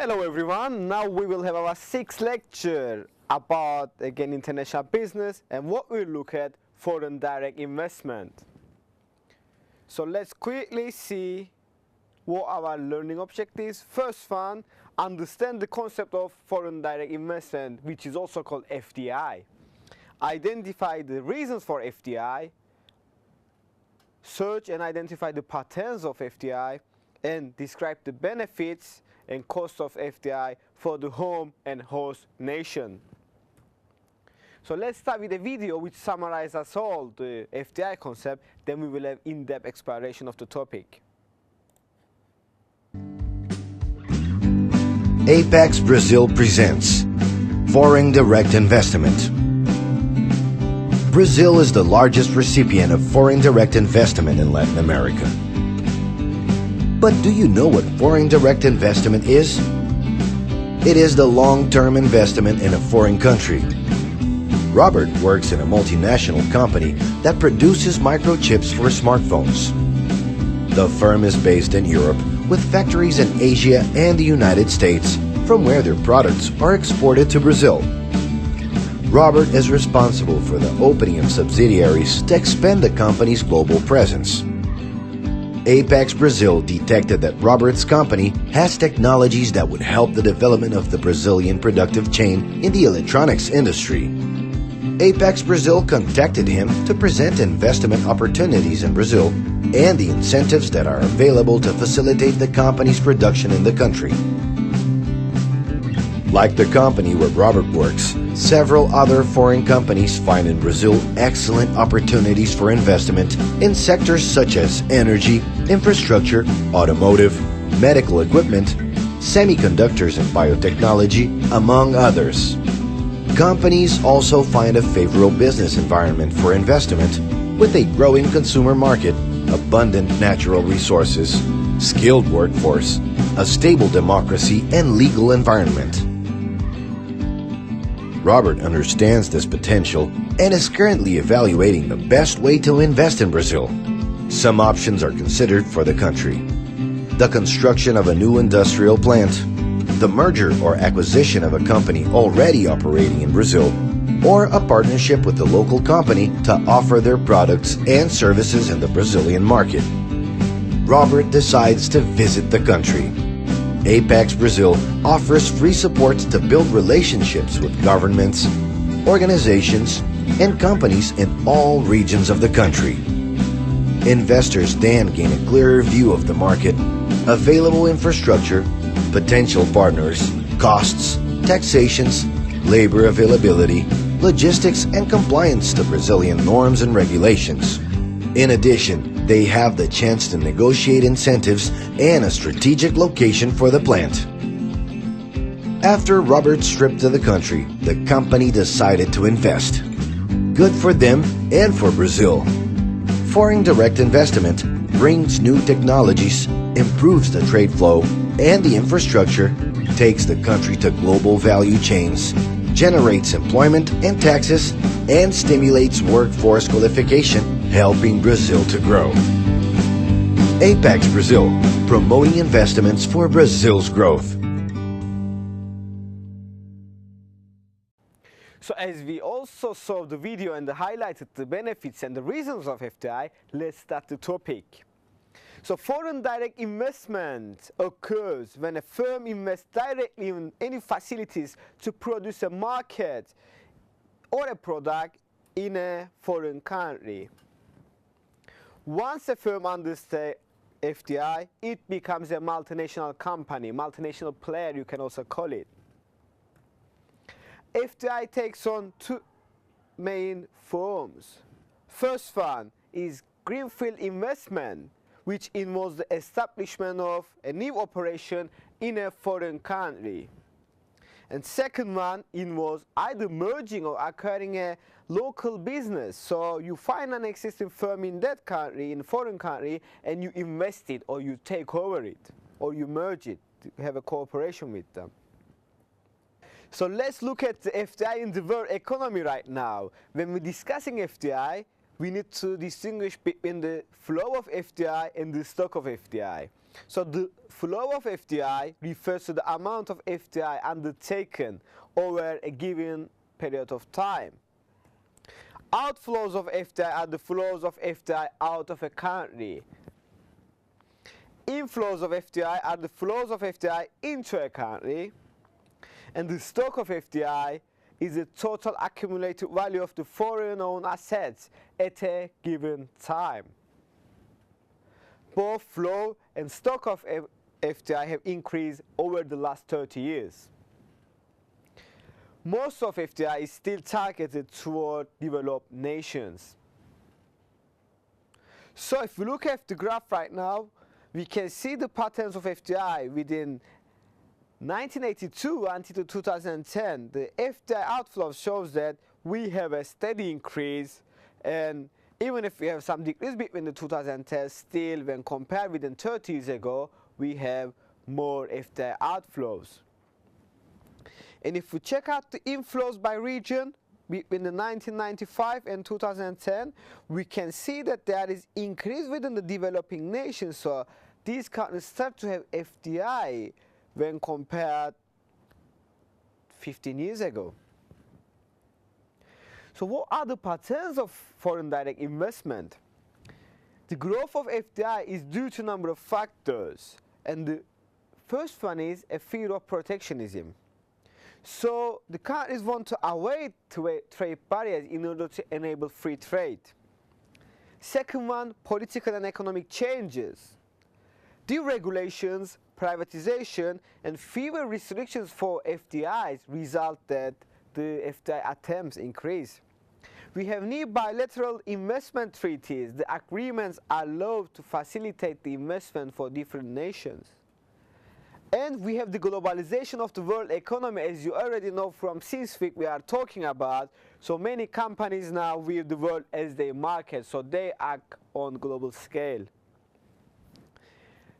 Hello everyone, now we will have our sixth lecture about again international business and what we'll look at foreign direct investment. So let's quickly see what our learning objectives. First one, understand the concept of foreign direct investment, which is also called FDI. Identify the reasons for FDI, search and identify the patterns of FDI, and describe the benefits and cost of FDI for the home and host nation. So let's start with a video which summarizes all the FDI concept, then we will have in-depth exploration of the topic. Apex Brazil presents Foreign Direct Investment. Brazil is the largest recipient of foreign direct investment in Latin America. But do you know what foreign direct investment is? It is the long-term investment in a foreign country. Robert works in a multinational company that produces microchips for smartphones. The firm is based in Europe with factories in Asia and the United States, from where their products are exported to Brazil. Robert is responsible for the opening of subsidiaries to expand the company's global presence. Apex Brazil detected that Robert's company has technologies that would help the development of the Brazilian productive chain in the electronics industry. Apex Brazil contacted him to present investment opportunities in Brazil and the incentives that are available to facilitate the company's production in the country. Like the company where Robert works, several other foreign companies find in Brazil excellent opportunities for investment in sectors such as energy, infrastructure, automotive, medical equipment, semiconductors and biotechnology, among others. Companies also find a favorable business environment for investment with a growing consumer market, abundant natural resources, skilled workforce, a stable democracy, and legal environment. Robert understands this potential and is currently evaluating the best way to invest in Brazil. Some options are considered for the country: the construction of a new industrial plant, the merger or acquisition of a company already operating in Brazil, or a partnership with a local company to offer their products and services in the Brazilian market. Robert decides to visit the country. Apex Brazil offers free support to build relationships with governments, organizations, and companies in all regions of the country. Investors then gain a clearer view of the market, available infrastructure, potential partners, costs, taxations, labor availability, logistics, and compliance to Brazilian norms and regulations. In addition, they have the chance to negotiate incentives and a strategic location for the plant. After Robert's trip to the country, the company decided to invest. Good for them and for Brazil. Foreign direct investment brings new technologies, improves the trade flow and the infrastructure, takes the country to global value chains, generates employment and taxes, and stimulates workforce qualification, helping Brazil to grow. Apex Brazil, promoting investments for Brazil's growth. So as we also saw the video and highlighted the benefits and the reasons of FDI, let's start the topic. So foreign direct investment occurs when a firm invests directly in any facilities to produce a market or a product in a foreign country. Once a firm understands FDI, it becomes a multinational company, multinational player you can also call it. FDI takes on two main forms. First one is greenfield investment, which involves the establishment of a new operation in a foreign country. And second one involves either merging or acquiring a local business. So you find an existing firm in that country, in a foreign country, and you invest it or you take over it or you merge it, to have a cooperation with them. So let's look at the FDI in the world economy right now. When we're discussing FDI, we need to distinguish between the flow of FDI and the stock of FDI. So the flow of FDI refers to the amount of FDI undertaken over a given period of time. Outflows of FDI are the flows of FDI out of a country. Inflows of FDI are the flows of FDI into a country. And the stock of FDI is the total accumulated value of the foreign-owned assets at a given time. Both flow and stock of FDI have increased over the last 30 years. Most of FDI is still targeted toward developed nations. So if we look at the graph right now, we can see the patterns of FDI within 1982 until 2010. The FDI outflow shows that we have a steady increase, and even if we have some decrease between the 2010, still when compared with 30 years ago, we have more FDI outflows. And if we check out the inflows by region between the 1995 and 2010, we can see that there is increase within the developing nations. So these countries start to have FDI when compared 15 years ago. So what are the patterns of foreign direct investment? The growth of FDI is due to a number of factors, and the first one is a fear of protectionism. So the countries want to avoid trade barriers in order to enable free trade. Second one, political and economic changes. Deregulations, privatization, and fewer restrictions for FDIs result that the FDI attempts increase. We have new bilateral investment treaties. The agreements allow to facilitate the investment for different nations. And we have the globalization of the world economy, as you already know from CISFIC we are talking about. So many companies now view the world as their market, so they act on global scale.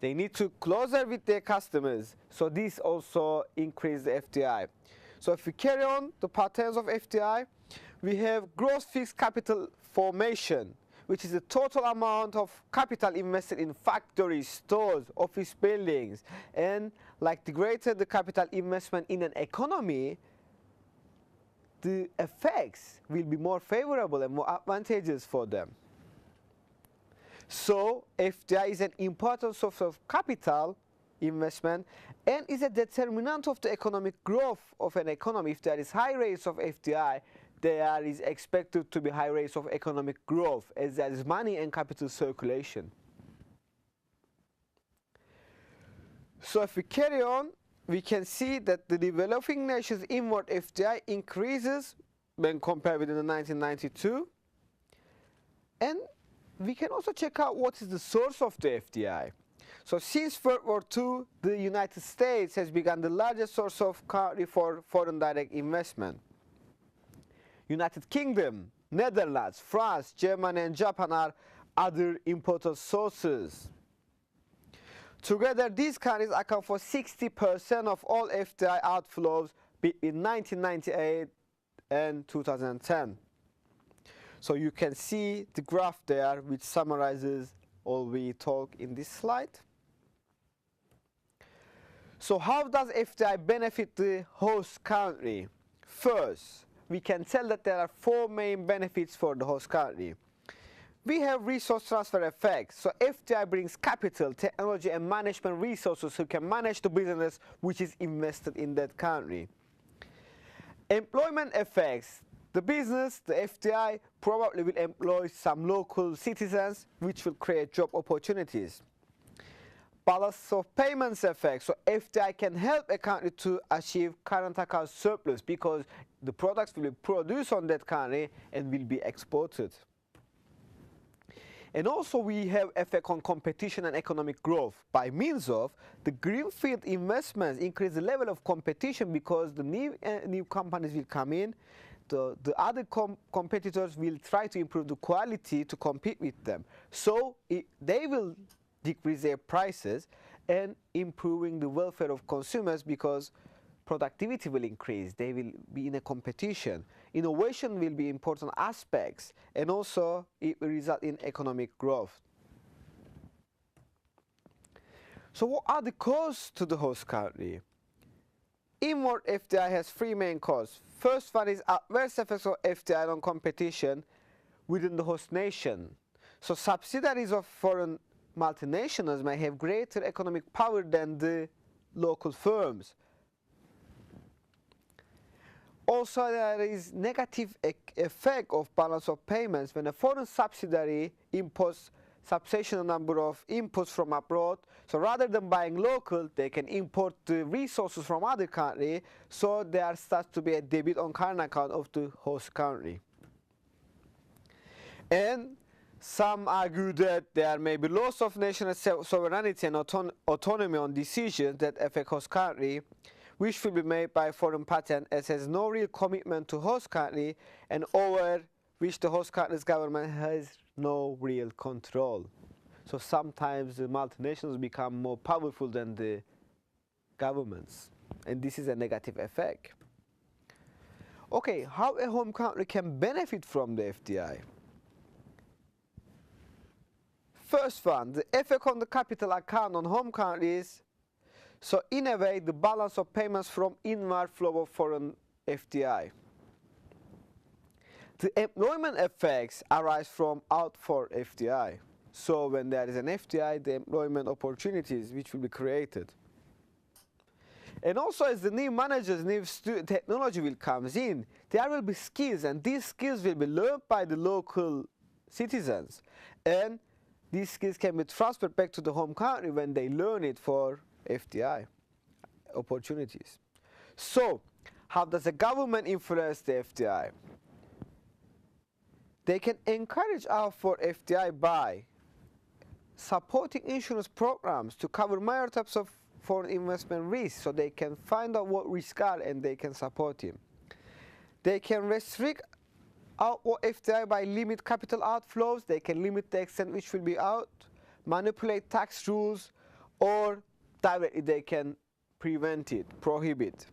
They need to closer with their customers, so this also increases the FDI. So if we carry on the patterns of FDI, we have gross fixed capital formation, which is the total amount of capital invested in factories, stores, office buildings. And like the greater the capital investment in an economy, the effects will be more favorable and more advantageous for them. So FDI is an important source of capital investment and is a determinant of the economic growth of an economy. If there is high rates of FDI, there is expected to be high rates of economic growth, as there is money and capital circulation. So if we carry on, we can see that the developing nations' inward FDI increases when compared with the 1992. And we can also check out what is the source of the FDI. So since World War II, the United States has become the largest source of country for foreign direct investment. United Kingdom, Netherlands, France, Germany, and Japan are other important sources. Together, these countries account for 60% of all FDI outflows between 1998 and 2010. So you can see the graph there, which summarizes all we talk in this slide. So how does FDI benefit the host country? First, we can tell that there are four main benefits for the host country. We have resource transfer effects. So FDI brings capital, technology, and management resources who can manage the business which is invested in that country. Employment effects. The business, the FDI, probably will employ some local citizens, which will create job opportunities. Balance of payments effect. So FDI can help a country to achieve current account surplus because the products will be produced on that country and will be exported. And also we have effect on competition and economic growth by means of the greenfield investments increase the level of competition because the new companies will come in. The other competitors will try to improve the quality to compete with them. So they will decrease their prices and improving the welfare of consumers because productivity will increase. They will be in a competition. Innovation will be important aspects, and also it will result in economic growth. So what are the costs to the host country? Inward FDI has three main costs. First one is adverse effects of FDI on competition within the host nation. So subsidiaries of foreign multinationals may have greater economic power than the local firms. Also, there is negative effect of balance of payments when a foreign subsidiary imports substantial number of inputs from abroad. So rather than buying local, they can import the resources from other country. So there starts to be a debit on current account of the host country. And some argue that there may be loss of national sovereignty and autonomy on decisions that affect host country, which will be made by foreign patent as has no real commitment to host country and over which the host country's government has no real control. So sometimes the multinationals become more powerful than the governments, and this is a negative effect. Okay, how a home country can benefit from the FDI? First one, the effect on the capital account on home countries. So in a way, the balance of payments from inward flow of foreign FDI. The employment effects arise from outward FDI. So when there is an FDI, the employment opportunities which will be created. And also as the new managers, new technology will comes in, there will be skills, and these skills will be learned by the local citizens. And these skills can be transferred back to the home country when they learn it for FDI opportunities. So how does the government influence the FDI? They can encourage outward FDI by supporting insurance programs to cover major types of foreign investment risks, so they can find out what risks are and they can support him. They can restrict outward FDI by limit capital outflows. They can limit the extent which will be out, manipulate tax rules, or directly they can prevent it, prohibit.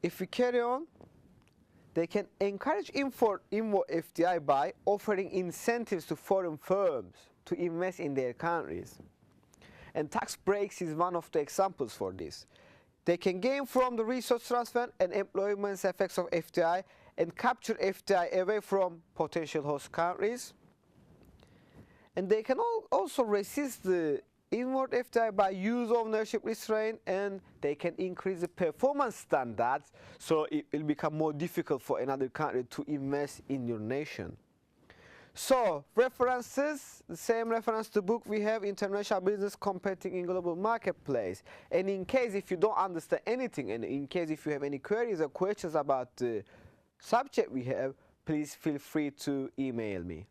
If we carry on, they can encourage inward FDI by offering incentives to foreign firms to invest in their countries. And tax breaks is one of the examples for this. They can gain from the resource transfer and employment effects of FDI and capture FDI away from potential host countries. And they can also resist the inward FDI by use of ownership restraint, and they can increase the performance standards, so it will become more difficult for another country to invest in your nation. So references, the same reference to book we have, International Business Competing in Global Marketplace. And in case if you don't understand anything, and in case if you have any queries or questions about the subject we have, please feel free to email me.